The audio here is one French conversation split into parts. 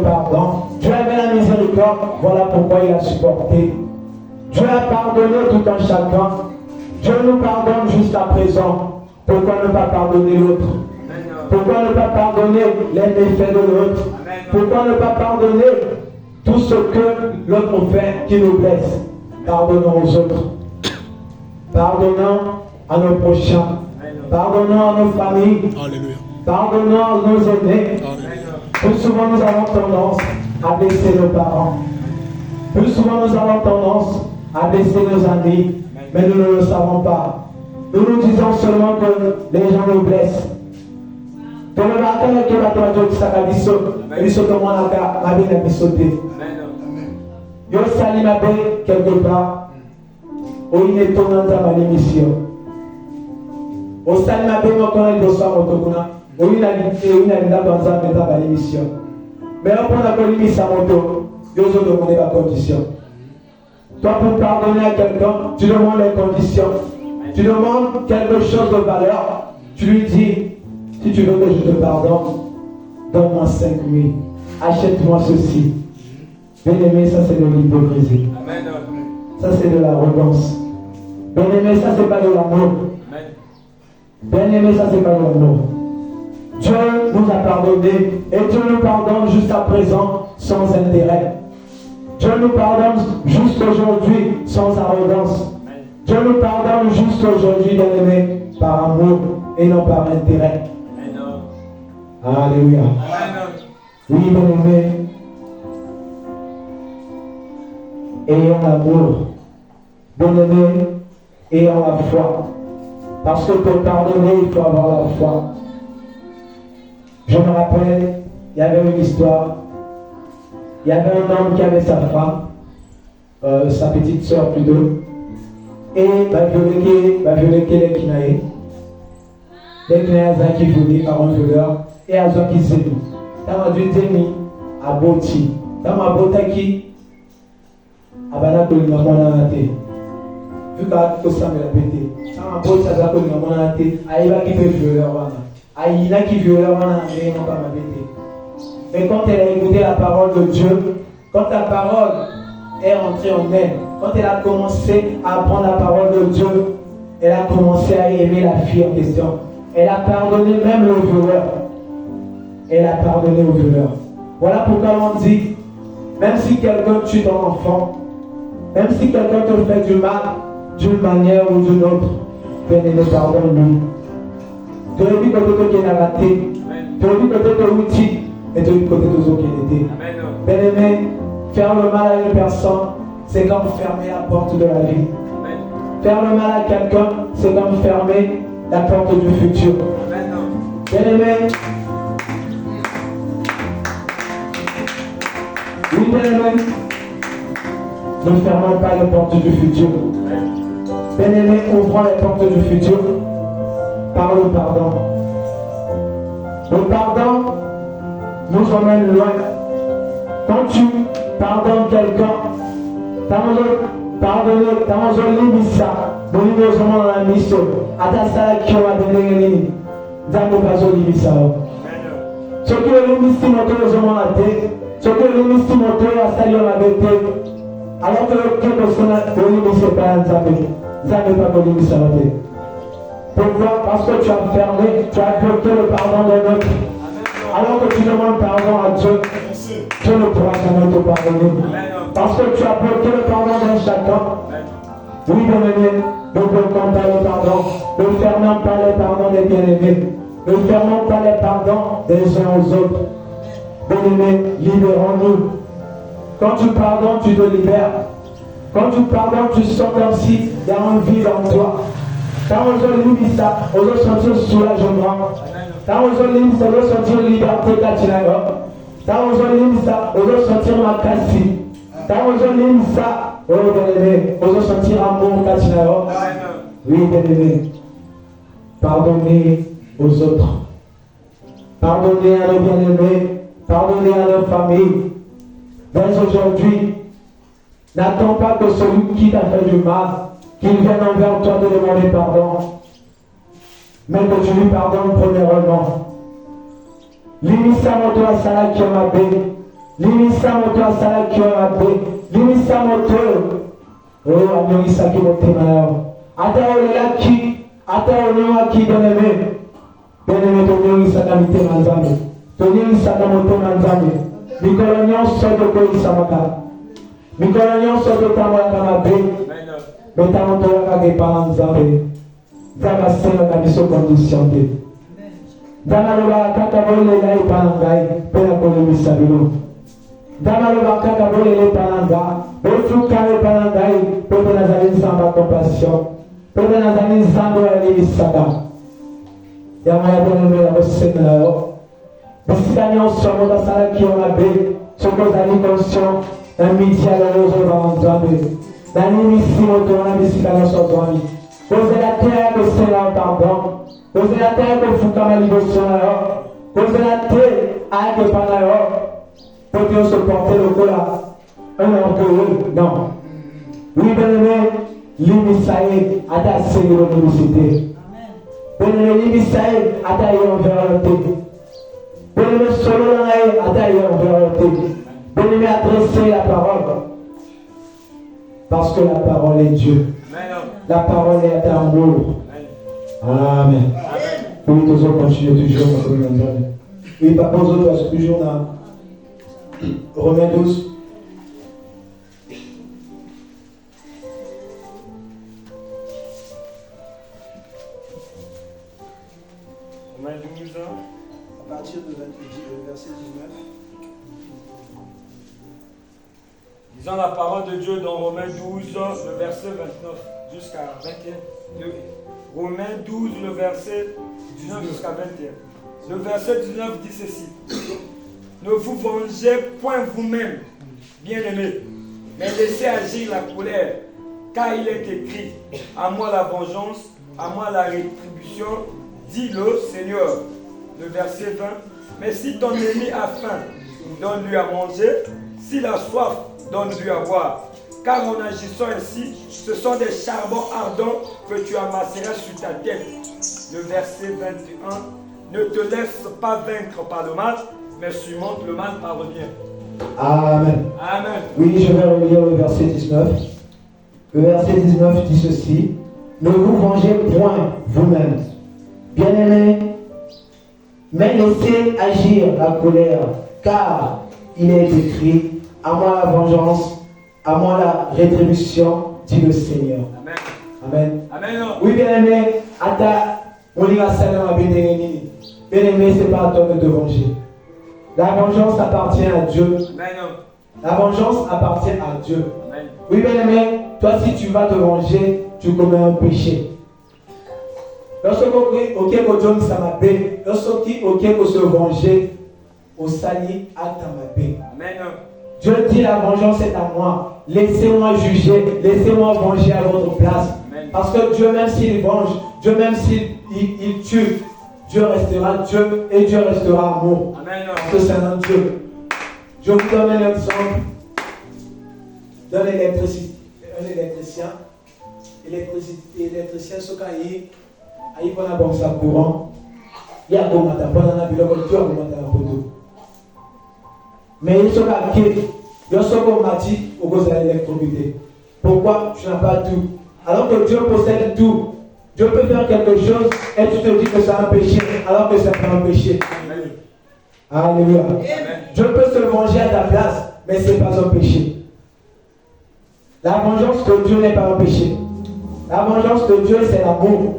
pardon. Dieu avait la miséricorde, voilà pourquoi il a supporté. Dieu a pardonné tout un chacun. Dieu nous pardonne jusqu'à présent. Pourquoi ne pas pardonner l'autre? Pourquoi ne pas pardonner les méfaits de l'autre? Pourquoi ne pas pardonner tout ce que l'autre nous fait qui nous blesse? Pardonnons aux autres. Pardonnons à nos prochains. Pardonnons à nos familles. Alléluia. Pardonnons à nos aînés. Plus souvent nous avons tendance à blesser nos parents. Plus souvent nous avons tendance à blesser nos amis. Mais nous ne le savons pas. Nous nous disons seulement que les gens nous blessent. Dans le matin, il y a un peu de sacabiso. Il saute au moins la vie n'a pas sauté. Yo sali ma bé quelque part. Où il est tombé dans ma émission. Au sali ma bé, moi, quand il doit s'en retourner. Où il a dit dans ma émission. Mais on prend la colline sa moto. Yo se demande la condition. Toi, pour pardonner à quelqu'un, tu demandes les conditions. Tu demandes quelque chose de valeur. Tu lui dis, si tu veux que je te pardonne, donne-moi 5 000. Achète-moi ceci. Bien-aimé, ça c'est de l'hypocrisie. Ça c'est de l'arrogance. Bien-aimé, ça c'est pas de l'amour. Bien-aimé, ça c'est pas de l'amour. Dieu nous a pardonné et Dieu nous pardonne jusqu'à présent sans intérêt. Dieu nous pardonne jusqu'aujourd'hui sans arrogance. Dieu nous pardonne jusqu'aujourd'hui, bien-aimé, par amour et non par intérêt. Alléluia. Oui, bien-aimé. Ayons l'amour. Bien-aimé, ayons la foi. Parce que pour pardonner, il faut avoir la foi. Je me rappelle, il y avait une histoire. Il y avait un homme qui avait sa femme, sa petite soeur plutôt, et violé les kinaïs. Les kinaïs qui voulaient par un violeur, et à ceux qui s'est mis. Dans ma deuxième à Boti. Dans ma Botaki, à Banako, il m'a monté. Vu que ça me l'a pété. Dans ma Boti, ça m'a monté. Aïba qui peut violeur. Aïna qui violeur, on a pas pété. Mais quand elle a écouté la parole de Dieu, quand la parole est entrée en elle, quand elle a commencé à apprendre la parole de Dieu, elle a commencé à aimer la fille en question. Elle a pardonné même le violeur. Elle a pardonné au violeur. Voilà pourquoi on dit, même si quelqu'un tue ton enfant, même si quelqu'un te fait du mal, d'une manière ou d'une autre, bien-aimé, pardonne-lui. Tu as vu que tu es raté, tu as vu que tu es outil, et de l'autre côté de autres qui étaient. Bien-aimé, faire le mal à une personne, c'est comme fermer la porte de la vie. Faire le mal à quelqu'un, c'est comme fermer la porte du futur. Bien-aimé, oui, bien-aimé, ne fermons pas les portes du futur. Bien-aimé, ouvrons les portes du futur par le pardon. Le pardon nous emmène loin. Quand tu pardonnes quelqu'un, pardonner limisa, nous nous sommes dans la mission. Atasala qui va donner Zamo Bazo limisa. Ce que le limisi moto nous sommes la tête, ce que le limisi moto a sali la bête, alors que le cœur de son limisi n'est pas un Zame, Zame pas de limisa la tête. Pourquoi? Parce que tu as fermé, tu as bloqué le pardon de l'autre. Alors que tu demandes pardon à Dieu, Dieu ne pourra jamais te pardonner. Parce que tu as bloqué le pardon d'un chacun. Oui, bien-aimé, ne bloquons pas le pardon. Ne fermons pas les pardons des bien-aimés. Ne fermons pas les pardons des uns aux autres. Bien-aimés, libérons-nous. Quand tu pardonnes, tu te libères. Quand tu pardonnes, tu sens comme si il y a un vide en toi. Quand on se limite ça, on se sentir soulagement. Quand on se limite ça, on se sentir liberté Katinaga. Quand on se limite ça, on se sentir Makassi. Quand on se limite ça, on se sentir amour Katinaga. Oui, bien-aimé. Pardonnez aux autres. Pardonnez à nos bien-aimés. Pardonnez à nos familles. Mais aujourd'hui, n'attends pas que celui qui t'a fait du mal, qu'il vienne envers toi te demander pardon. Mais que tu lui pardonnes premièrement. Limisa moto asala kiamabe. Limisa moto asala qui aura bé. Limisa moto. Oh, amorisa qui mote malheur. Ata olela qui. Ata olema qui bien-aimé. Bien-aimé, tonyorisa kamite manzambe. Tonyorisa kamoto manzambe. Mikolo nyonso tokoyisa maka. Mikolo nyonso totambolaka mabe. Metango toyaka kepala nzambe. Nzambe asenga biso condition te. Nzambe alobaka kaka bolela epana ngai mpe nakolemisa bino. Nzambe alobaka kaka bolela epana nga bofuka epana ngai mpe mpe nazali nzambe ya compassion mpe mpe nazali nzambe oyo alemisaka. Yango ya bien-aimé ya kosenga yo. Bisika nyonso moto asalaki yo mabe soki ozali conscient na midi ya lelo ozoloba nzambe nalimisi moto wana bisika nyonso ozwami. Kozela te ya kosenga yo pardon. Kozela te ya kofukama liboso na yo. Kozela te aya kopana yo po te osoporte lokola un orgueilleux. Non. Oui, bien-aimé, limisa ye ata asengi lolimisi te. Bien-aimé, limisa ye ata ye envers yo te. Bien-aimé, solo na ye ata ye envers yo te. Bien-aimé, adressez la parole. Parce que la parole est Dieu. La parole est amour. Amen. Oui, nous allons continuer toujours. Oui, papa, nous allons toujours dans Romains 12. Romains 12, à partir de verset 19. Lisons la parole de Dieu dans Romains 12, le verset 29 jusqu'à 21. Romains 12, le verset 19 jusqu'à 21. Le verset 19 dit ceci. Ne vous vengez point vous-même, bien-aimés, mais laissez agir la colère, car il est écrit, à moi la vengeance, à moi la rétribution, dit le Seigneur. Le verset 20. Mais si ton ennemi a faim, donne-lui à manger, s'il a soif, donne-lui à boire. Car en agissant ainsi, ce sont des charbons ardents que tu amasseras sur ta tête. Le verset 21. Ne te laisse pas vaincre par le mal, mais surmonte le mal par le bien. Amen. Amen. Oui, je vais relire le verset 19. Le verset 19 dit ceci. Ne vous vengez point vous-même, bien-aimés, mais laissez agir la colère, car il est écrit, à moi la vengeance, à moi la rétribution, dit le Seigneur. Amen. Amen. Amen. Oui, bien-aimé, Ata, on ira salam à Bénérénie. Bien-aimé, ce n'est pas à toi de te venger. La vengeance appartient à Dieu. Amen. La vengeance appartient à Dieu. Amen. Oui, bien-aimé, toi, si tu vas te venger, tu commets un péché. Lorsque tu se venger, au sali à Tamabé. Amen. Dieu dit la vengeance est à moi. Laissez-moi juger, laissez-moi venger à votre place. Amen. Parce que Dieu, même s'il venge, Dieu, même s'il tue, Dieu restera Dieu et Dieu restera amour. Amen. Parce que c'est un Dieu. Je vous donne un exemple d'un électricien. Électricien, ce qu'il a eu pendant bon ça courant, il y a comme un pendant la ville, il y a comme un poteau. Mais il sera qui, il sera comme Mati au cause de l'électricité. Pourquoi tu n'as pas tout? Alors que Dieu possède tout. Dieu peut faire quelque chose et tu te dis que c'est un péché, alors que c'est pas un péché. Amen. Alléluia. Amen. Dieu peut se venger à ta place, mais ce n'est pas un péché. La vengeance de Dieu n'est pas un péché. La vengeance de Dieu, c'est l'amour.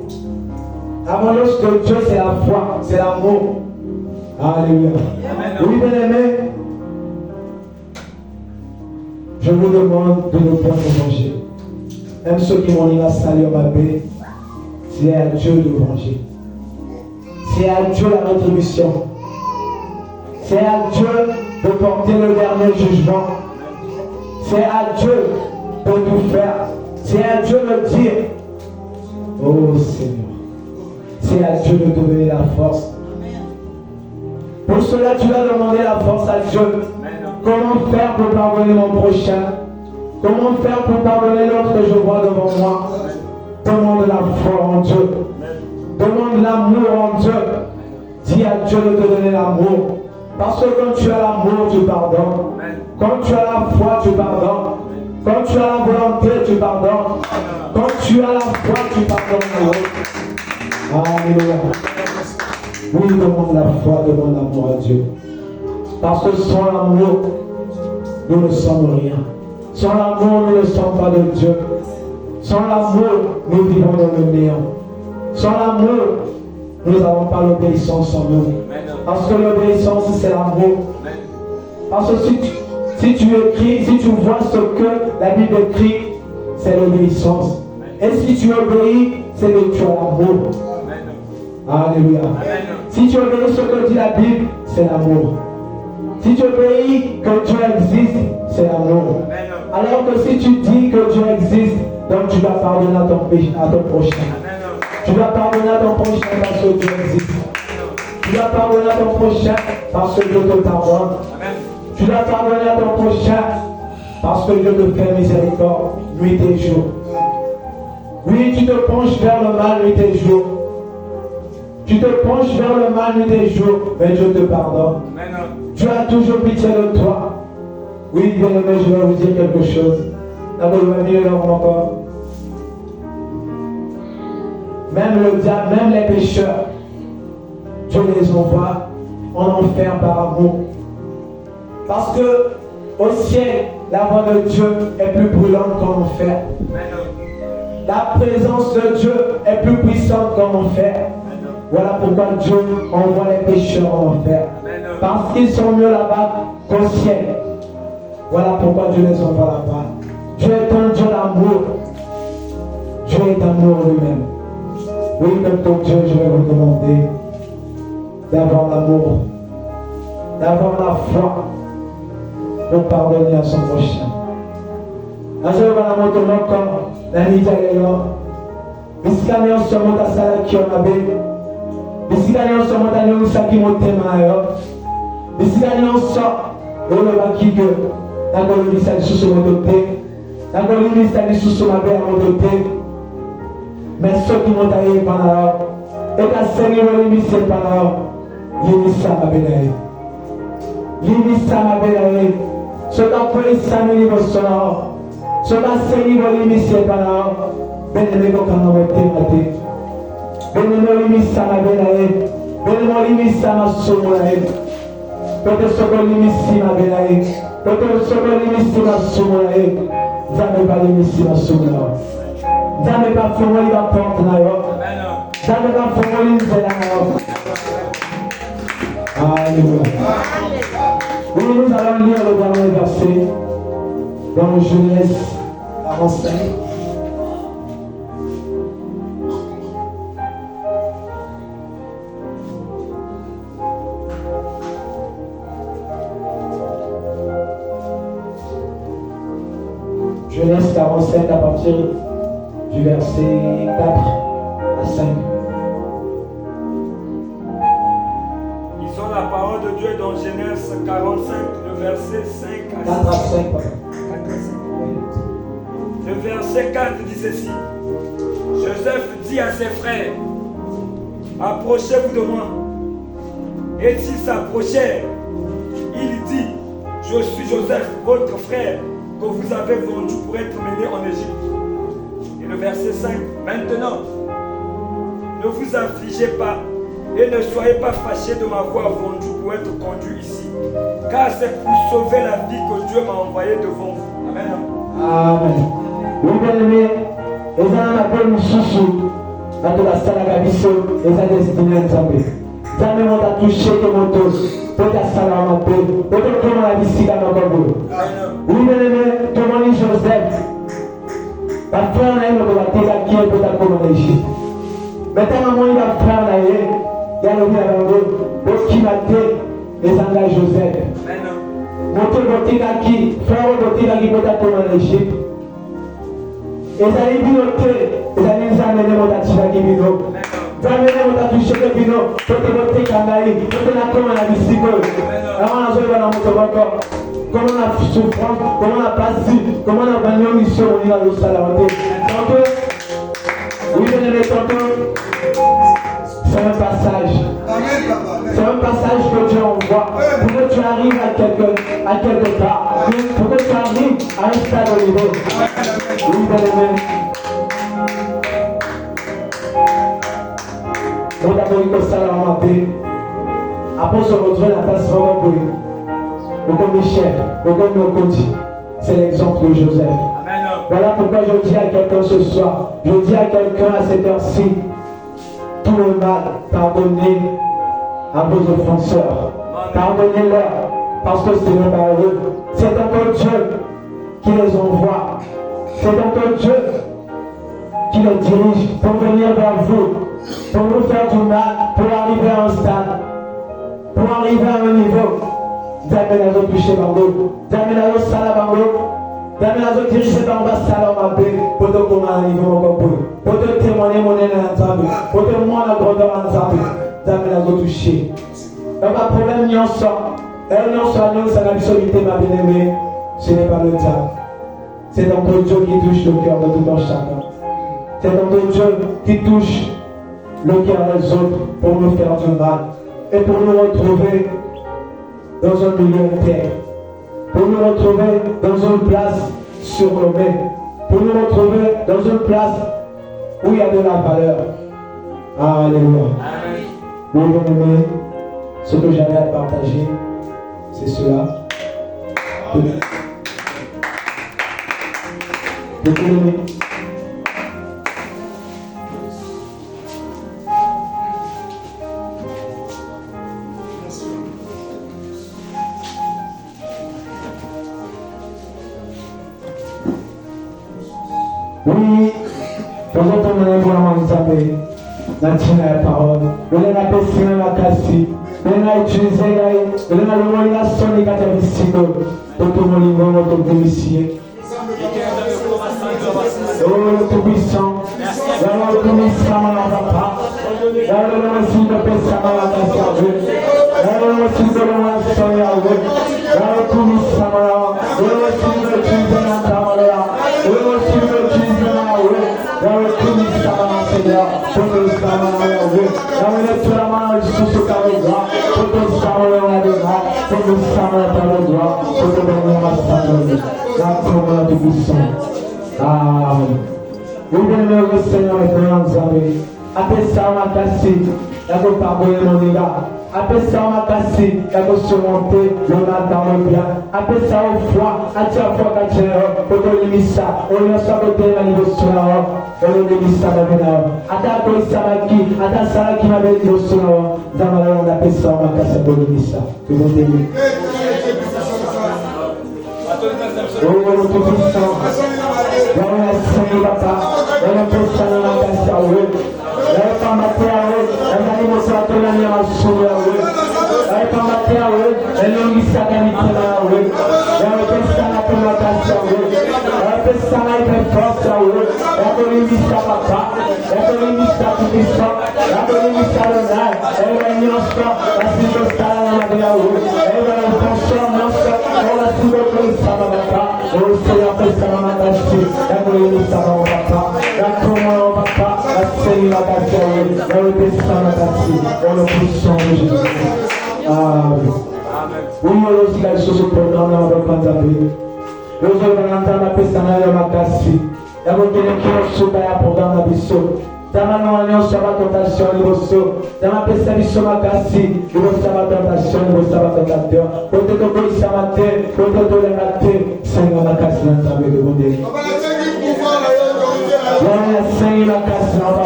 La vengeance de Dieu, c'est la foi, c'est l'amour. Alléluia. Amen. Oui, bien-aimés, je vous demande de ne pas vous venger. Même ceux qui m'ont dit la salut ma paix, c'est à Dieu de venger. C'est à Dieu la rétribution. C'est à Dieu de porter le dernier jugement. C'est à Dieu de tout faire. C'est à Dieu de dire, oh Seigneur, c'est à Dieu de te donner la force. Pour cela, tu vas demander la force à Dieu. Comment faire pour pardonner mon prochain? Comment faire pour pardonner l'autre que je vois devant moi? Demande la foi en Dieu. Demande l'amour en Dieu. Dis à Dieu de te donner l'amour. Parce que quand tu as l'amour, tu pardonnes. Quand tu as la foi, tu pardonnes. Quand tu as la volonté, tu pardonnes. Quand tu as la foi, tu pardonnes. Alléluia. Oui, demande la foi, demande l'amour à Dieu. Parce que sans l'amour, nous ne sommes rien. Sans l'amour, nous ne sommes pas de Dieu. Sans l'amour, nous vivons dans le néant. Sans l'amour, nous n'avons pas l'obéissance en nous. Parce que l'obéissance, c'est l'amour. Parce que si tu écris, si tu vois ce que la Bible écrit, c'est l'obéissance. Et si tu obéis, c'est que tu as l'amour. Alléluia. Si tu obéis ce que dit la Bible, c'est l'amour. Si tu obéis que Dieu existe, c'est l'amour. Alors que si tu dis que Dieu existe, donc tu vas pardonner à ton prochain. Tu vas pardonner à ton prochain parce que Dieu existe. Tu vas pardonner à ton prochain parce que Dieu te pardonne. Tu vas pardonner à ton prochain parce que Dieu te fait miséricorde nuit et jour. Oui, tu te penches vers le mal nuit et jour. Tu te penches vers le mal nuit et jour, mais Dieu te pardonne. Dieu a toujours pitié de toi. Oui, bien aimé, je vais vous dire quelque chose. D'abord, je vais mieux encore. Même le diable, même les pécheurs, Dieu les envoie en enfer par amour. Parce que au ciel, la voix de Dieu est plus brûlante qu'en enfer. La présence de Dieu est plus puissante qu'en enfer. Voilà pourquoi Dieu envoie les pécheurs en enfer. Parce qu'ils sont mieux là-bas qu'au ciel. Voilà pourquoi Dieu les envoie là-bas. Dieu est un Dieu d'amour. Dieu est amour lui-même. Oui, comme ton Dieu, je vais vous demander d'avoir l'amour, d'avoir la foi pour pardonner à son prochain. Je vais la moto encore, la nuit à l'élan. Biscanion se monte à Salah qui en avait. Biscanion se monte à nous, ça qui monte à Biscanion sort, on le va qui que. D'accord, le message sous son mototé. D'accord, le message sous son mabé à mototé. Mais ceux qui m'ont taillé par là, et qu'à Seigneur, l'immisce par là, l'immisce à ma bénaïe. L'immisce à ma bénaïe. Ce qu'a pris ça, nous nous sommes. Ce qu'a Seigneur, l'immisce par là, bénémoine, quand on va t'aimer. Bénémoine, l'immisce à ma bénaïe. Bénémoine, l'immisce à ma soumounaïe. Peut-être ce que l'immisce ma bénaïe. Peut-être ce que l'immisce ma soumounaïe. Jamais pas l'immisce ma soumounaïe. Jamais pas formé la porte là. Jamais pas formé la là. Alléluia. Oui, nous allons lire le dernier verset dans Genèse 45. Genèse 45 à partir du verset 4 à 5. Lisons la parole de Dieu dans Genèse 45, le verset 5 à 4 à 5. 4 à 5. Le verset 4 dit ceci. Joseph dit à ses frères, approchez-vous de moi. Et s'ils s'approchèrent, il dit, je suis Joseph, votre frère, que vous avez vendu pour être mené en Égypte. Le verset 5, maintenant, ne vous affligez pas et ne soyez pas fâchés de m'avoir vendu pour être conduit ici, car c'est pour sauver la vie que Dieu m'a envoyé devant vous. Amen. Amen. Oui, bien aimé, les gens appellent nous sous dans la salle à Gabisso, les gens destinés à Zambé. Zambé m'a touché que mon dos, pour ta salle à ma paix, pour que comment la vie s'y a dans le dos. Oui, bien aimé, comment dit Joseph? La frère n'a pas de la qui est pour ta communauté. Maintenant, moi, il va frère n'a il y a le bien pour qui m'a été les engages Joseph. Monter votre qui, frère votre qui pour ta communauté. Et ça a été noté, et ça a été amené mon tati qui vino. Ça a amené mon tati chez le vino, pour te voter Kanaï, pour te la communauté psychologique. Alors, on a joué dans notre encore. Comment on a souffrance, comment on a passé, comment on a gagné une mission au niveau de Salamandé. Tantôt, oui, bien aimé, tantôt, c'est un passage. C'est un passage que Dieu envoie pour que tu arrives à quelque part, pour que tu arrives à un stade au niveau. Oui, bien-aimé. Nous avons eu ça dans la paix. Après, on se retrouve la place vraiment pour lui. Comme Michel, comme Mokoti. C'est l'exemple de Joseph. Amen. Voilà pourquoi je dis à quelqu'un ce soir, je dis à quelqu'un à cette heure-ci, tout le mal, pardonnez à vos offenseurs. Pardonnez-leur, parce que c'est le malheureux. C'est encore Dieu qui les envoie. C'est encore Dieu qui les dirige pour venir vers vous, pour vous faire du mal, pour arriver à un stade, pour arriver à un niveau. D'amener toucher bango, d'amener salabango, d'amener diriger dans ma salle en paix, pour te commander pour te témoigner mon ensemble, pour te montrer la grandeur ensemble, d'amener toucher. Donc, un problème, n'y en sort. Et n'y en sort, nous, c'est l'absoluté, ma bien-aimée. Ce n'est pas le diable. C'est notre Dieu qui touche le cœur de tout un chacun. C'est notre Dieu qui touche le cœur des autres pour nous faire du mal et pour nous retrouver dans un milieu interne, pour nous retrouver dans une place surnommée, pour nous retrouver dans une place où il y a de la valeur. Alléluia. Oui, bien-aimés, ce que j'avais à partager, c'est cela. Bien-aimés, oui, faisons ton nom pour la manzapé. Natina la parole. On a passé la cassie. On a utilisé on a le la sonne qui a visité. Pour tout mon livre, notre policier. Oh, le tout-puissant. Le tout-puissant, mon papa. Le aussi de Pessama la cassie. Le aussi de la sonne à vous. Le tout-puissant, le aussi de utiliser la parole. Le aussi de utiliser la parole. Dans le tout-puissant, Seigneur, pour que nous soyons heureux. Dans le tout-puissant, sous ce carré-là, pour que nous soyons heureux, pour que nous soyons heureux, pour que nous soyons heureux. Dans le tout-puissant. Amen. Nous venons le Seigneur et nous amis. Après ça, on va casser. Il faut pardonner mon égard. Après ça, on va casser. Il faut surmonter le mal dans le bien. Après ça, on foi. À tiens, foi, qu'à tiens, pour que nous ça. On lui a saboté la niveau sur la robe. On lui a mis ça dans le nord. À ta police, ça m'a qui. À ta salle qui m'avait dit sur la robe. Dans la robe, on appelle ça, on va casser pour lui ça. Que vous aimez. Oh, le tout-puissant. Dans la Seigneur, papa. Dans la puissance de la casse à eux. Elle est combattée à eux, elle a dit mon soeur de la nuit à sauver à eux. Elle est combattée à eux, elle a mis sa qualité à eux. Elle a fait ça la combattation à eux. Elle a fait ça la force à eux. Elle a mis sa papa, elle a mis sa tout-puissant, elle a mis sa l'honneur. Elle a mis en sort la suite de ça à eux. Elle a mis en sort la suite de ça à papa. Oh Seigneur, fait ça à ma tâche. Elle a mis ça à papa. D'accord, papa. Seigneur, la dans le destin de dans le puissant de Jésus. Amen. Oui, nous aussi, la chose pour nous, on va prendre nous allons entendre la personne de ma casse. Et vous tenez qui nous soutient pour dans la biseau. Dans ma notion, ça va tentation, il vous sauve. Dans ma personne, sur ma casse, il vous savoir tentation, il vous savoir tentateur. Pour te donner ça matin, pour te donner la terre, Seigneur, la casse, l'entendre de vous dire. Seigneur, la casse, papa.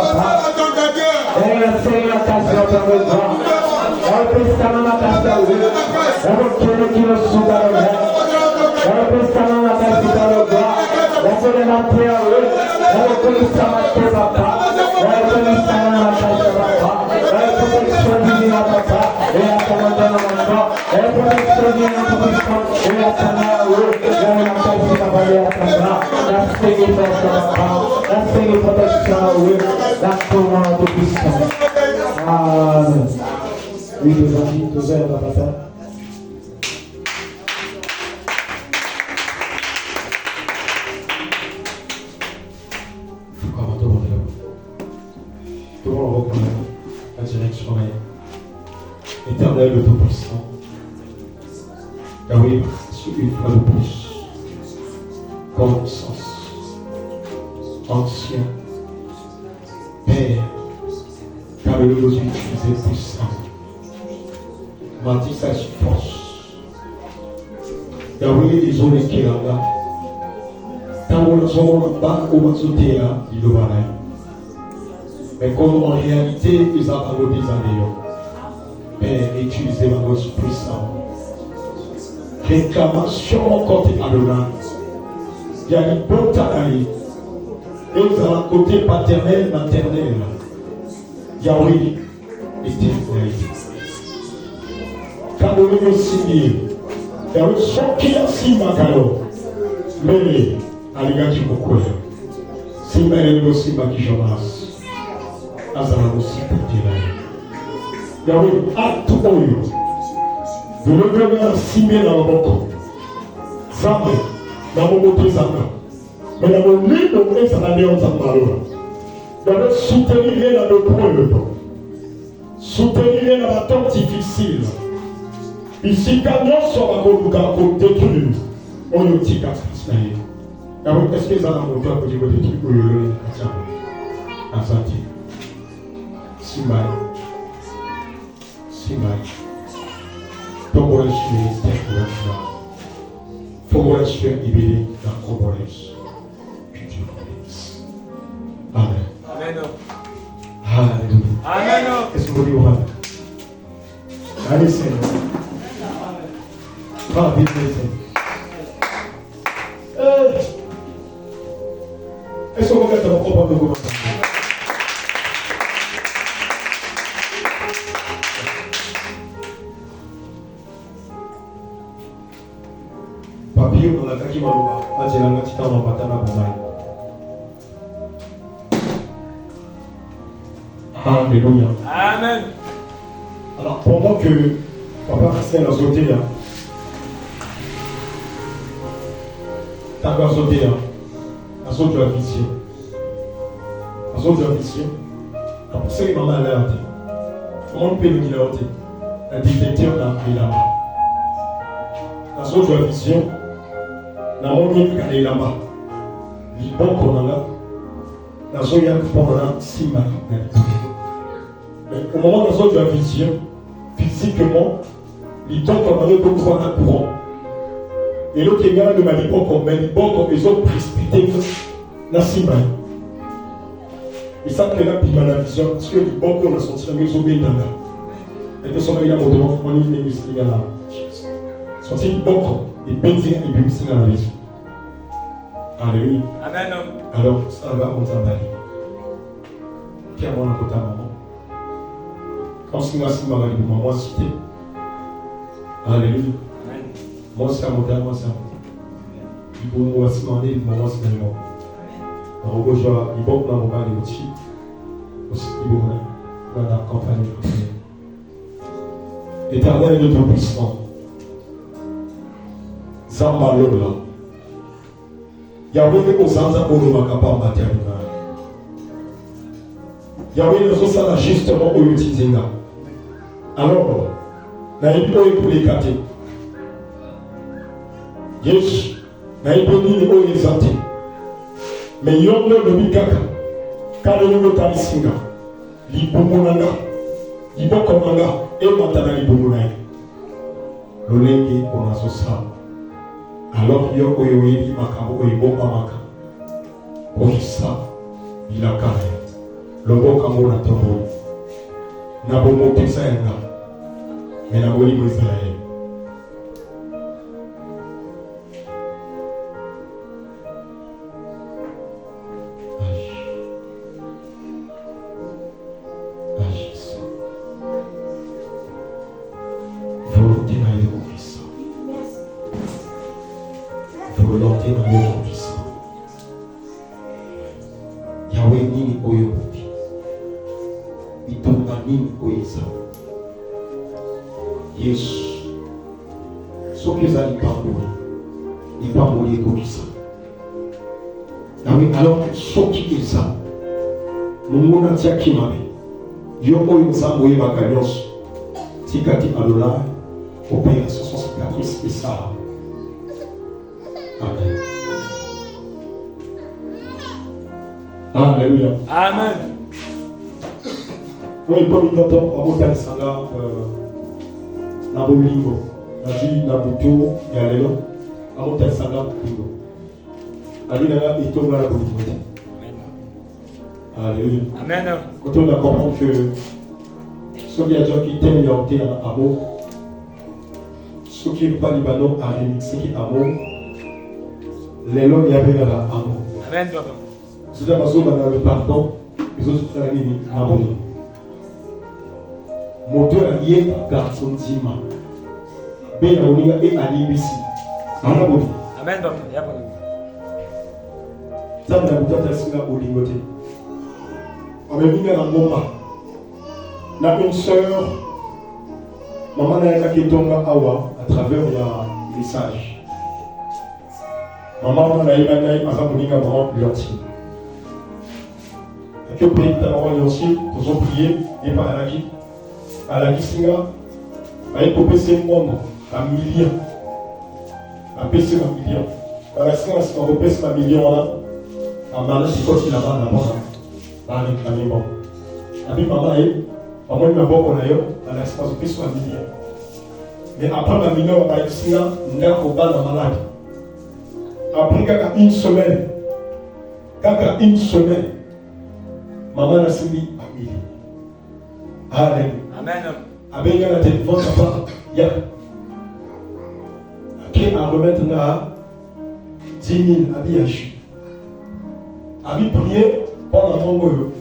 Seigneur, la casse, notre droit. Elle peut s'en la casse à vous. Elle veut qu'il nous soute à l'heure. Elle peut s'en la casse à l'heure. Elle peut les mater à eux. Elle peut nous s'en mater, papa. Elle peut nous s'en la casse, papa. Elle peut extraordinaire à papa. Et à commander à l'enfant. Elle peut extraordinaire à papa. Et à commander à eux. Elle la casse à papa et à papa. La Seigneur force à papa. La Seigneur protection à eux. La commande de puissance. Amen. Oui, les amis, tous heures, papa. Tout le monde reconnaît la direction est plus. Connaissance. Ancien. Père. Car le besoin d'utiliser puissant. M'a dit ça sur force. Yahweh les zones qui est là. Tant qu'on a son bas au matsuté là, il le va là. Mais comme en réalité, ils ont pas des années. Père, utilisez ma voix puissante. Réclamation encore à l'Orient. Il y a une bonne taille. Et vous avez un côté paternel, maternel. Yahweh était quand on est signé, il y a un son qui a signé Makalo. Mais, à l'égard du Mokoya, si ma est aussi ma qui jonas, Azara aussi pour dire. Yahweh, acte oyo. De lever un signé dans le boko. Zambe, dans mon moto Zamba. Mais dans mon lit, on est à la néon Zambalo. Dans le soutenir dans le point. Soutenir dans la temps difficile. Ici, quand nous sommes à détruire, on est petit casque. Est-ce que ça a un moteur pour dire que tu peux le faire? Asante. Simbaï. Ton bon ministère pour la foi. Faut qu'on laisse faire libérer la corporesse. Que Dieu bénisse. Amen. Amen. Alléluia. Amen. Est-ce que vous dites Amen? Allez, Seigneur. Ah, vite, Seigneur. Est-ce qu'on regarde mon propre de vous? Papier, on a kaki malouba. Adjelanga titan en batana bonaï. Alléluia. Amen. Alors, pendant que Papa Christian a sauté là, t'as pas sauté là, la saute de la vision. La saute de la vision. Alors, pour ça, il m'a alerté. Comment on peut le dire alerté? Un détecteur là, il est là-bas. La saute de la vision, la monnaie qui est là-bas. Il bon qu'on a là. La saute de la vision, si mal. Au moment de la saute de la vision, physiquement, il tombe comme un autre courant. Et l'autre est là, le malibon comme les autres précipités dans la cima. Et ça, c'est là, puis la vision, parce que le bon qu'on a sorti la maison bien là. Et que son mari a monté, on est venu ici là. Sorti le bon et baiser et puis ici dans la vision. Alléluia. Amen. Alors, ça va, on t'emballe. Qui a mon côté à maman? Quand c'est moi, c'est moi, cité. Alléluia. Moi, c'est à mon temps, moi, c'est à mon temps. Il faut moi, c'est mon nez, moi, c'est mon nom. Alors, il faut que je me parle de l'outil. Aussi, il faut que je me accompagne. Éternel de ton puissant. Zamba Lola. Yahweh ne Zanza Olo Makapa Maternal. Yahweh ne Zosana justement au Utizinga. Alors, naïbi oyo pour les cater. Yes, naïbi ni oyo ezate. Mais yondo lobi kaka. Kalo yondo talisinga. Libumunanga. Libokomanga. Et matana libumunanga. Lolenge onazosa. Alors yo oyo yebi makambo oyo bomba maka. Kohisa. Ilakare. Lobo kambo na tombo. Nabomo pesa yanga. Mais la Bolivie Israël. Agisse. Volonté dans les puissants. Volonté dans les puissants. Yahweh nini oyo muti. Itonga nini oyo. Yesu, ce que ça n'est pas mourir comme ça. Alors, ce qui est ça, nous avons dit qu'il m'a dit, yo oyo nzambe bakanyos, tikati alola, opération cicatrice et ça. Alléluia. Amen. Oui, comme il entend, on va sanga na bolingo. Na ji na butu ya lelo. On va sanga bolingo. Alina et tombe la bolingo. Alléluia. Amen. Quand on a compris que ceux qui ont qui t'aiment leur terre à amour, ceux qui n'ont pas Libanon à remixer qui amour, les lois y avaient à amour. Amen, papa. C'est là parce qu'on a le pardon, les autres frères à amour. Moteur a lié par garçon d'Ima. Ben Aouliga et Ali Bissi. Amen, papa. Il y a pas de ça n'a pas de singa au lingoté. On m'a mis dans mon main. N'a une sœur, maman n'a qui tombe awa à travers le message. Maman n'a pas eu à faire maman l'anti. Que prier ta maman l'anti, tous ont prié et par à la singa, à une PC monde, à million, à PC un million. À la singa, si on repèse un million là. Maman, c'est quoi si là-bas, là-bas, là, bon. La vie, maman, maman, il m'a bon qu'on a eu, dans l'espace de plus de million. Mais après ma million, on va ici, là, on est au bas de la malade. Après, quand une semaine, maman a suivi à million. Alléluia. Amen. Avec la téléphone, papa, il y a. Qui a remettre là 10 000 habillages. Abi prié pendant mon goyo,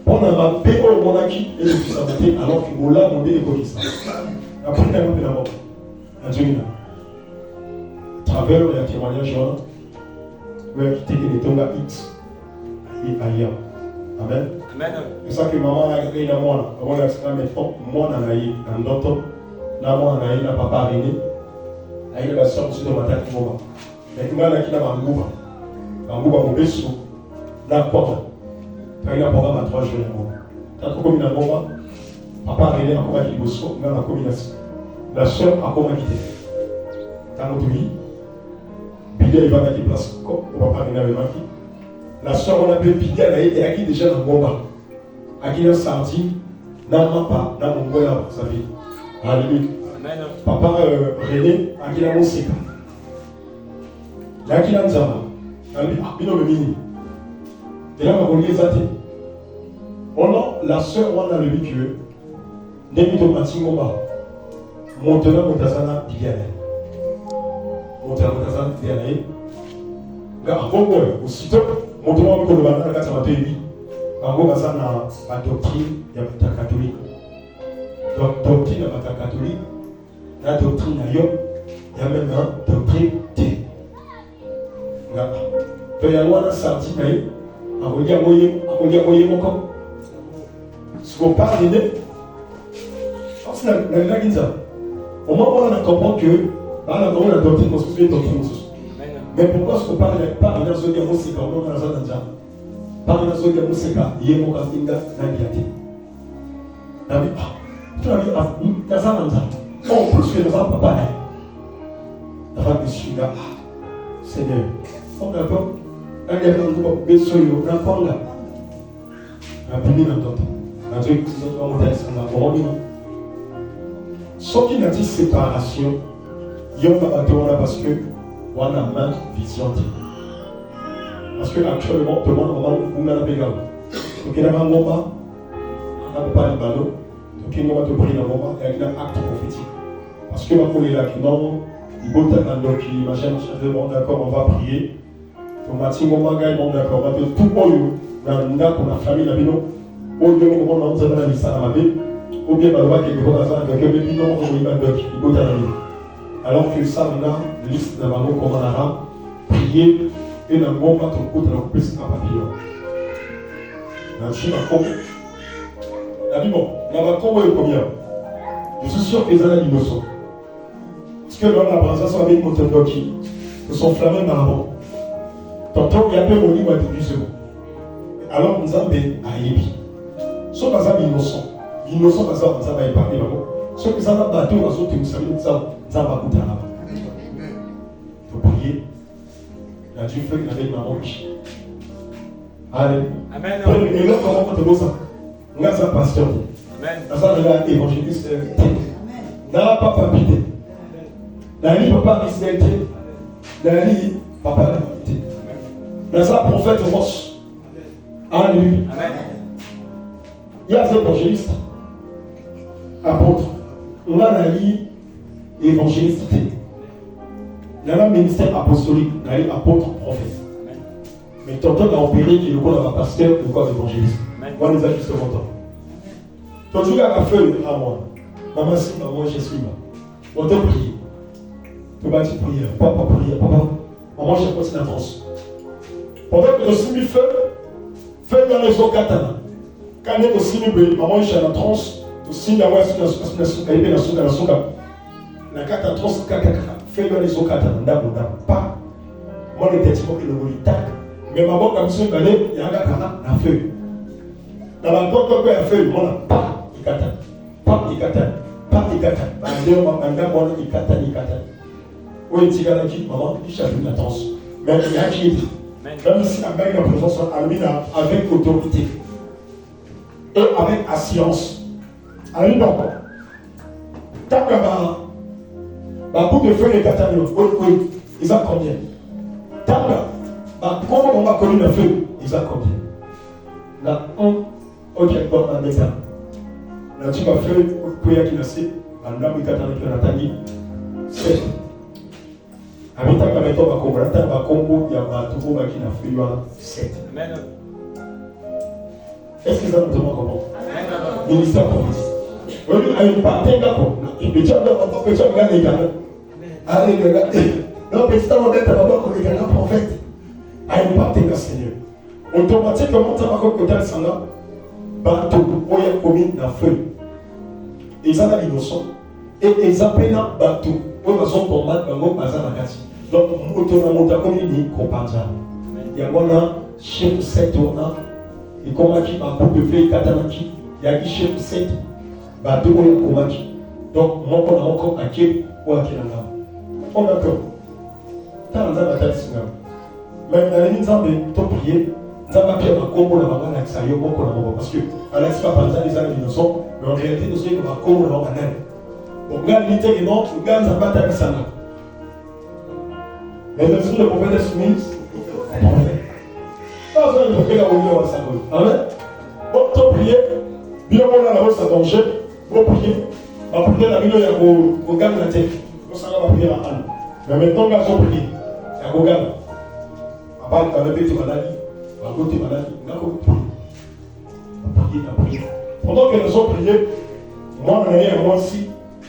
pendant ma paix au monarchie et le fils à alors que Mola mon dé est ça. La première fois de la mort, la Dieu travers le témoignage, où elle a quitté les tonga X et ailleurs. Amen. Amen. C'est ça que maman a créé la moi, avant l'accident, maintenant, moi, on a eu un docteur, là, moi, on a eu un papa René, a eu la soeur de ma tête, moi. Maintenant, on a quitté ma mouba, mon vaisseau. La porte. Quand il a programme à 3 jours, quand il a un papa a réglé encore avec les bossos, dans la combinaison. La soeur a comment quitté. Dans notre vie, Billy va mettre place au papa a réglé. La soeur, on appelle Billy, elle a qui déjà dans le combat. À qui il a sorti, dans mon pas, dans mon bois, sa vie. Alléluia. Papa René, à qui il a mon séca. Là, qui il a un zama. Il a un mini. Et là, on va vous les athées. Oh non, la sœur, on a le vécu. N'émito Matingomba. Montana Montazana Diane. Montana Montazana Diane. Là, avant moi, aussitôt, Montana Montana la carte à vie. En gros, ça n'a pas doctrine, il y a pas catholique. Donc, doctrine, il n'y a pas catholique. La doctrine, il y a même un doctrine T. Là, il y a un sardi, à vous dire, mon corps. Ce qu'on parle, c'est la guise. Au moment où on comprend que, la doctrine, c'est une doctrine. Mais pourquoi ce qu'on parle pas dans la zone de Moussika, dans la zone d'Andja? Par la zone de Moussika, il y a mon camping dans l'Iati. Tu as vu, dans la zone d'Andja. Oh, plus que le vent, papa, la femme de Suga, Seigneur. On a pas. Un des gens qui sont là, on a là. On a pris dans d'autres. On a dit que nous avons monté à la ce qui n'a dit séparation, il y a un bateau là parce que on a même vision. Parce que actuellement, tout le monde on a la bégale. Donc il y a un moment, on n'a pas de ballon. Donc il y a un moment il y a un acte prophétique. Parce que on est là qui non, il faut t'attendre qui machin, d'accord, on va prier. On va dire, on va gagner, on va d'accord. On va dire, tout le monde, dans la famille, la bino, au lieu de on va dans la vie, ça va bien. Ou bien, on va quelque chose à faire, donc le bino, on va donc, il faut t'attendre. Alors que ça, on a une liste de ballons comme on a prié, et dans le bon pas ton côté, on peut se faire papillon. Dans le chien, la vie, bon, la vacon, est combien? Je suis sûr que les années innocents. Parce que dans la brassage, avec mon qui sont flammés dans la bombe. Tantôt, il y a peu mon livre à 18 secondes. Alors, nous avons à Yébi. Ceux qui sont innocents, innocents, nous avons parlé là-bas. Ceux qui sont battus, nous avons savez, nous avons écouté là-bas. Il faut prier. La Dieu fait avec maman riche. Amen. Amen. Et là, comment on te voit ça? Nous sommes pasteurs. Amen. Nous sommes évangélistes. Nous n'avons pas papité. Nous n'avons pas résidalité. Nous n'avons pas papité. Nous sommes prophètes de Roche. Alléluia. Amen. Il y a des évangélistes, apôtres. On a l'évangélisté. Il y a un ministère apostolique, il y a apôtre, prophète. Mais tantôt, on a opéré qui est le corps d'un pasteur, le corps d'évangéliste. Moi, les ajustes mon temps. Tantôt, il y a un feu à moi. Maman, si, maman, je suis là. On doit prier. Tu vas dire prière. Papa, prière. Papa, maman, je continue la transe. Pendant que je suis mis feu dans les eaux katana. Quand on est aussi mis, maman, je suis en transe. Aussi, la voix, c'est la souka. La carte en transe, feu dans les eaux katana. Pas. Moi, les têtes, c'est le bolitac. Mais maman, comme ça, il y a un gars qui a un feu. Dans la porte, il y a un feu. Moi, pas, il katana. Pas, il katana. Pas, il katana. Il katana, il katana. Oui, tu as dit, maman, il cherche une attention. Mais il y a qui dit. Même si la bague de présence avec autorité et avec assurance. Alors, donc, tant que ma bout de feu est katana, oui, ils ont combien? Tant que comment on va connu le feu, ils ont combien? Là, ok, bon, on a ça. Là, tu vas faire quoi qui n'a pas, on a mis katana qui n'a pas dit, c'est. Avec ta caméra, on va comprendre, on va comprendre, il y a un tout le monde qui n'a fait 7. Amen. Est-ce que ça nous demande comment? Ministère prophétique. Oui, il y a une partie d'accord. Il peut dire, on peut dire, regarde les gars. Allez, regardez. Non, mais c'est un modèle, on va regarder un prophète. Il y a une partie de Seigneur. Automatiquement, ça va comme côté ça là. Bateau, on y a commis dans feu. Ils ont l'innocent. Et ils appellent un bateau. On va s'en combattre, on va passer à la casse. Donc, on a commis une compagnie. Il y a un chef 7 ans. Et comment qui m'a beaucoup de feuilles katanaki. Il y a un chef 7. Bateau, on a combattu. Donc, moi, on a encore un quai ou un quai là. On a encore. Tant de bataille, c'est là. Mais dans les minutes, on peut prier. Nous avons appris à combo la maman avec ça, parce que Alex va penser à des années innocents, mais en réalité, nous sommes à combo la maman. Donc, regarde l'unité et non, regarde sa bataille avec ça. Mais le jour, le prophète est soumis. Pas besoin de prophète à Olivier ou à Samuel. Amen. Bon, tu prier, bien on a la hausse à danger, bon prier. On va prier la vidéo, il y a au gamme la tête. On s'en va prier à Anne. Mais maintenant, on va prier. Il y a au gamme. On va parler de maladie. On va goûter maladie. On va prier. On va prier. Pendant que nous avons prié, moi, on est moi aussi,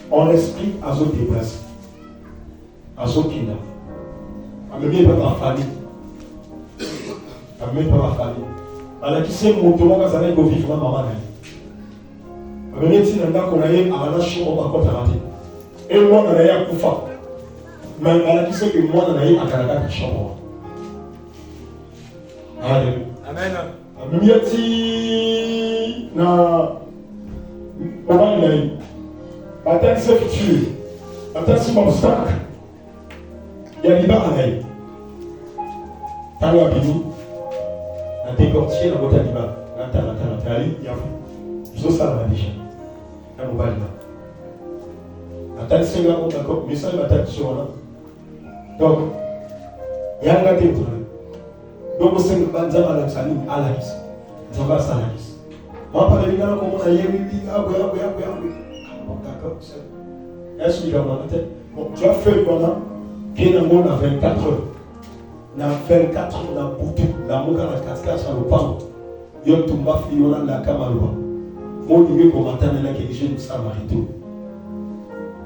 en esprit, à ce déplacer. À ce qui n'a. À me mettre dans ma famille. À me mettre dans ma famille. À la qui s'est monté, moi, quand ça n'a pas vivre, maman. À me mettre dans la qu'on a eu à la chambre, on va compter à rater. Et moi, on a eu à Koufa. Mais à la qui sait que moi, on a eu à Canada, qui chambre. Alléluia. Amen. À me mettre dans. Comment il a eu? Attends, c'est futur. Attends, c'est mon obstacle. Il y a l'Iba à l'ail. T'as le abîme. La décortier dans votre Iba. T'as allé, il y a vous. Je sais ça, la déjà. T'as mon bal là. Attends, c'est là, on d'accord. Mais ça, il va t'être sur là. Donc, il y a un gâté autour là. Donc, c'est le banzam à la saline, à la liste. Ça va, ça à la liste. Moi, par les gars, comment on a eu, d'accord, c'est. Est-ce qu'il y a un tête? Bon, tu as fait pendant qu'il y a un monde à 24 heures. Dans 24 heures, dans Boutou, dans Moka, dans Cascade, dans le Pan, il y a tout le monde qui est dans la Kamaloa. Moi, je dis que mon matin, il y a quelque chose de ça, Marito.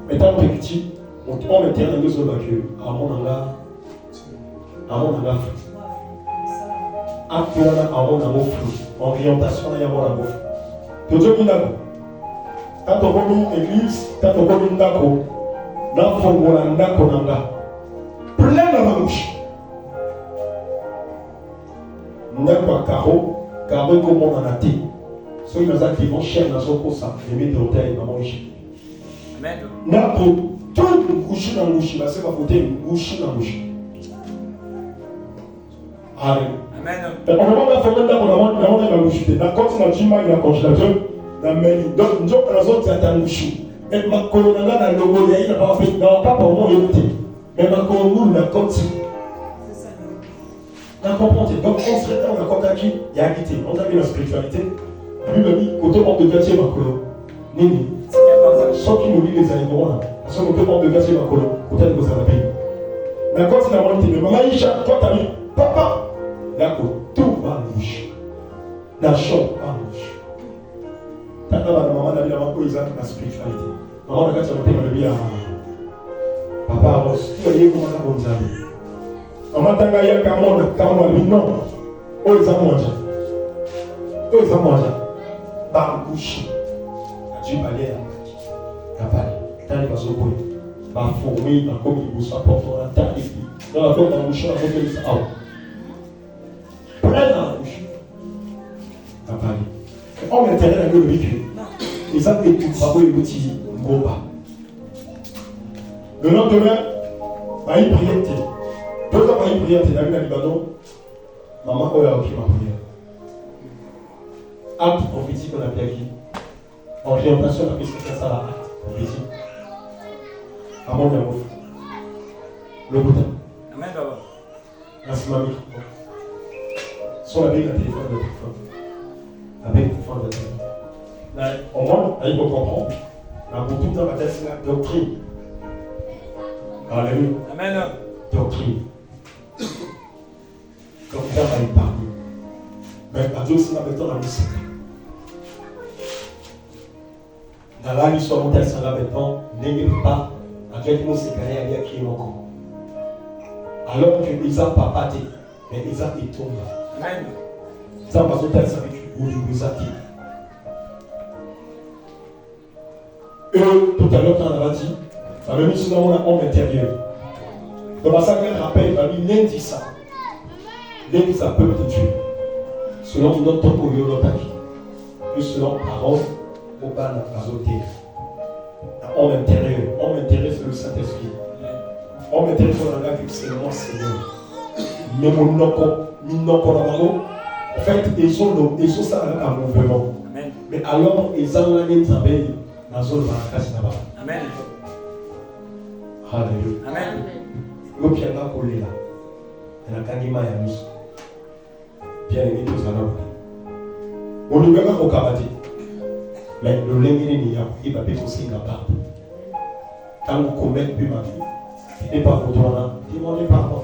Mais tant que petit, on mettait dans les autres que, à mon anga, actuellement, à mon anga, orientation, il y a mon anga. Tu veux dire quand on va une église, quand on va une dako, dans le fond, on a un dako plein dans la bouche. Nous avons un carreau comme on en a dit. Ceux qui vont chercher dans son cours, ça, les mettre de l'hôtel, maman, ici. Amen. Nous avons tout le coucher dans la bouche, c'est pas côté, le coucher dans la bouche. Amen. Amen. On va faire un temps on a la bouche. D'accord, c'est la chima, il a congélateur. La mairie. Donc, nous avons la zone, c'est un bouche. Et ma colonne là, le logo, il n'a pas fait. Non, pas pour moi, il était. Mais ma colonne, nous, la compte. On comprend. Donc, on serait dans la compte à qui il y a quitté. On a vu la spiritualité. Lui, le dit, côté on de gâtier ma colonne. Nini. Sans qu'il nous lit les animaux, parce qu'on peut prendre de gâtier ma colonne. Côté de vous avez. D'accord, c'est la moitié. Mais maman, Isha, toi, t'as dit, papa. D'accord, tout va en bouche. La chambre va en bouche. T'as dit, maman, la vie, la spiritualité. Maman, la gâtier, la vie, papa, avance. Tu vas dire comment on a bon diable. Maman, t'as dit, comment non. Oh, ils ont mangé. Oh, ils ont mangé. Par bouche. Tu vas aller à la parlé. T'as dit, parce que ma fourmi, ma comme il vous apporte dans la taille. Dans la porte, dans la bouche, la porte, il ça. Plein dans la bouche. T'as parlé. On m'intéresse à le véhicule. Les gens qui écoutent, pas les petits Ngoba. Le lendemain, il priait. 2 ans, il priait. Il a vu la Libanon. Maman, oh, il a pris ma prière. Acte prophétique, on a bien dit. En réorientation, on a fait ce que ça a acte prophétique. Avant de le bouton. Amen, Baba. Merci, mamie. Sur la Bible, le téléphone, le téléphone. Avec le téléphone, le téléphone. Au moins, il faut comprendre. La bouton dans la tête, c'est la doctrine. Alléluia. Amen. Doctrine. Comme ça, va y parler. Mais à Dieu, c'est la méthode dans le secret. Dans la l'histoire mondiale, c'est la méthode. N'ayez pas. Avec nous, c'est qu'il y a qui est encore. Alors que Isaac n'a pas dit, mais Isaac est tombé. Amen. Ça parce que tu as savé où tu vous as dit. Et tout à l'heure, tu en as dit, la même chose dans mon homme intérieur. Dans ma sacrée rappel, la Bible dit ça. L'un ça peut te tuer. Selon notre propre yolotaki. Puis selon parole, au bas de la azoté. Homme intérieur, c'est le Saint-Esprit. Homme intérieur, c'est un gars qui c'est moi, Seigneur. Mais mon nom, en fait, ils sont ça avec un mouvement. Mais alors, ils ont la ligne travail dans la zone de la là-bas. Amen. Alléluia. Amen. Le pied là, collé là. Il y a un canima et un mus. Bien aimé, tous en ont. On ne peut pas au Kabati. Mais le linguini, il va être aussi là-bas. Quand vous commettez plus ma vie, et pas pour toi, demandez pardon.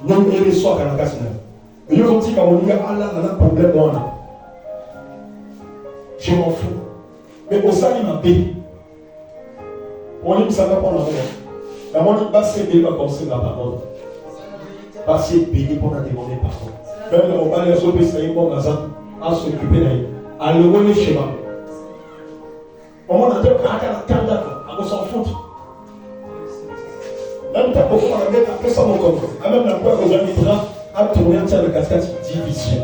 Non, il y a des soirs à la casse. Mais il y a aussi quand on dit, ah là, on a un problème, je m'en fous. Mais au sein, il m'a payé. On dit que ça va pas la main. La main n'est pas si belle à penser la parole. Pas si belle pour la demander pardon. Même on va les autres, c'est un bon gazan à s'occuper d'ailleurs. À le voler chez moi. On m'a dit, on s'en fout. Même ta beaucoup à la mettre après ça, mon corps. Même la poire aux amis à tourner entière de cascade division.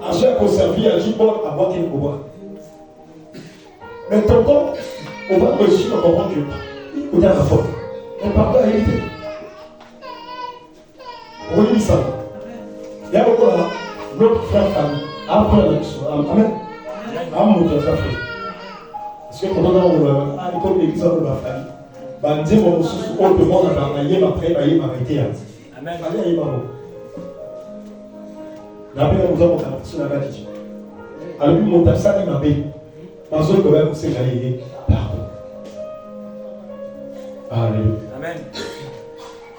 À chaque fois, servi à Jibon à boire qu'il faut boire. Mais tonton, on va réussir à comprendre que il y a la faute. Mais par la réalité. On dit ça. Il y a beaucoup là, notre frère famille, après la mission. Amen. Amen, mon frère. Parce que quand on a l'école de l'église, on va faire. On dit mon sous on demande à travailler après, il m'a arrêté. Amen. Allez, il m'a dit. La paix nous avons sur la gratitude. Alors, mon tafsa, il m'a dit. Parce que quand même, c'est j'allais pardon. Alléluia. Amen.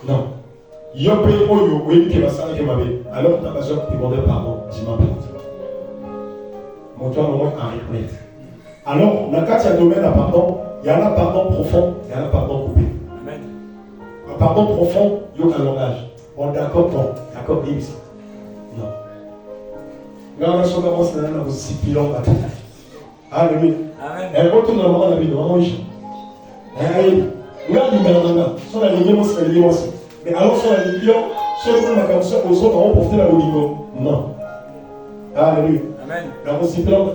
Non. Il y a un pays où il y a qui m'a dit. Alors, tu as besoin de demander pardon. Dis-moi pardon. Mon toi, au moins, à reconnaître. Alors, dans le cas de domaine à pardon, il y a un pardon profond, il y a un pardon coupé. Amen. Un pardon profond, il y a un langage. Bon, d'accord, bon, d'accord, dis ça. Non. Là, on a son avance dans la aussi pilon. Alléluia. Amen. Elle retourne dans le moment de la vie, maman Isha. Regarde les Bernanga, sur la ligne, c'est la ligne. Mais alors, sur la ligne, sur le monde, comme ça, aux autres, on va porter la ligne. Non. Alléluia. Amen. La aussi pilon.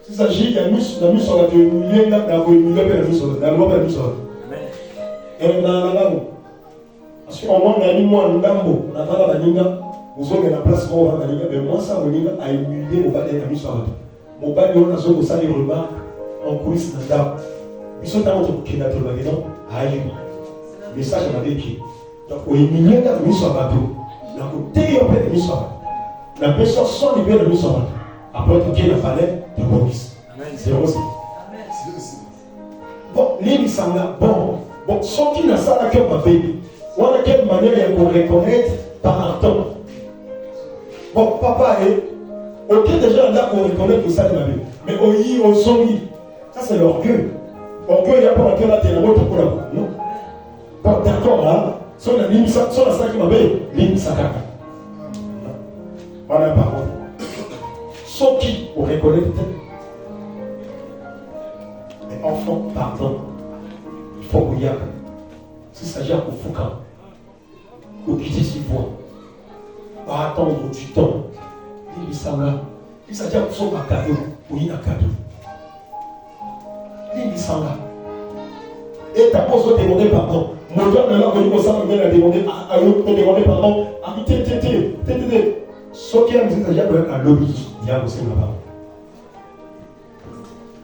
S'il s'agit, il y a une mise sur la télé, il y a une mise sur la télé. Et dans la langue, parce que Si on m'a dit moi ndambo, on a pas la baninga, vous avez la place pour la baninga, mais moi ça baninga a humilié mon bas des amis sur la. Mon bas on a zone ça les remarques en coulisses d'andam. Ils sont dans notre qui n'a pas de nom, aïe. Message à ma vie. Donc au humilié la mise sur la bateau. Donc au théâtre de mise sur la bateau. La personne sans libérer la mise sur la bateau. Après tout qui est le palais de Maurice. C'est aussi. Bon, l'île s'en bon. Bon, sans qui n'a ça la cœur ma baby. On a quelle manière il faut reconnaître par temps. Bon, papa est. Ok, déjà là on reconnaît tout ça de ma vie. Mais au y, au songi. Ça c'est l'orgueil. Orgueil, il n'y a pas que là, tu es la moto pour la boue. Non. Bon, d'accord, là. Sur la ligne, sur la salle qui m'appelle, ligne Sakaka. Voilà, par contre. Sans qui on reconnaît mais enfant, pardon. Il faut que y a. S'il s'agit à Koufoukam, au quitter ses voix, pas attendre du temps. Il s'agit à son cadeau, ou il a cadeau. Il s'en va. Et ta pose de demander pardon. Mon Dieu, là, quand il commence à demander pardon, à ce qui est dit, il y a un lobby, il y a aussi là-bas.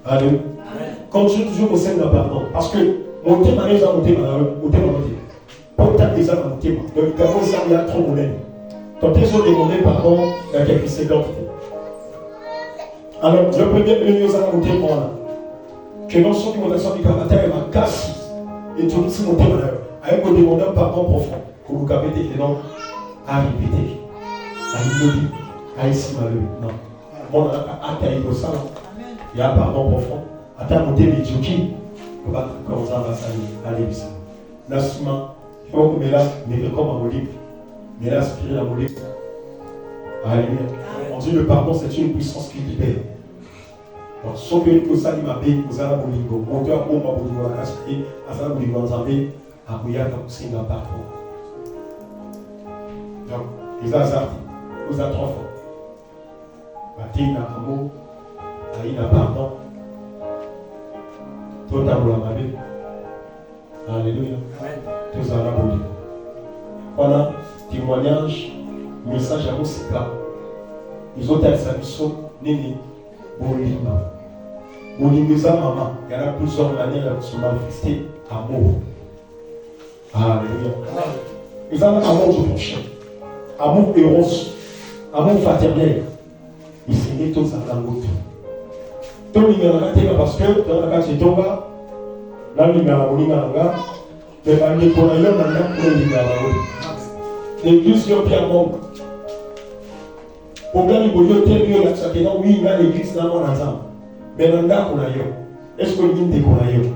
Allez. Continue toujours au sein de la pardon. Parce que mon thème est à monter, pour ta des âmes à monter. Donc, il y a trop de monde. Quand ils ont demandé pardon, il y a quelques secondes. Alors, je peux bien venir à monter pour là. Que non seulement qui m'ont sorti comme la terre m'a cassé et tout ce mon thème avec mon demandeur pardon profond pour vous capter que non à répéter à ignorer à ici malheureux non bon à tailler au salon il y a pardon profond à ta monter les jockey pour pas comme ça va salir aller ici la ciment il faut que là mais comme à Molip mais là spirit à Molip alléluia on dit le pardon c'est une puissance qui libère. Donc, sauf que tout ça, il m'a dit, vous avez un bolingo. Mon Dieu, on m'a bolingo à l'aspect, à ça, vous avez un bouillard comme c'est un patron. Donc, les hasards, vous avez trois fois. Bâti n'a amour, aïe n'a pardon. Tout à l'heure, ma vie. Alléluia. Tout ça, la bolingo. Voilà, témoignage, message à vous, c'est là. Ils ont été à sa mission, Néné. Bolingo ça maman, il y en a plusieurs manières de se manifester amour. Alléluia. Ils ont amour du prochain, amour héros, amour fraternel. Ils s'aiment tous à la route. Tout le monde a parce que dans la case de Toba, là il y a la bolingo à la mais dans les pour la l'église de Pierre Mong. Problème de boulot tel que la oui, il y a l'église dans mon ensemble. Mais dans le qu'on a eu, est-ce que l'une des qu'on a eu?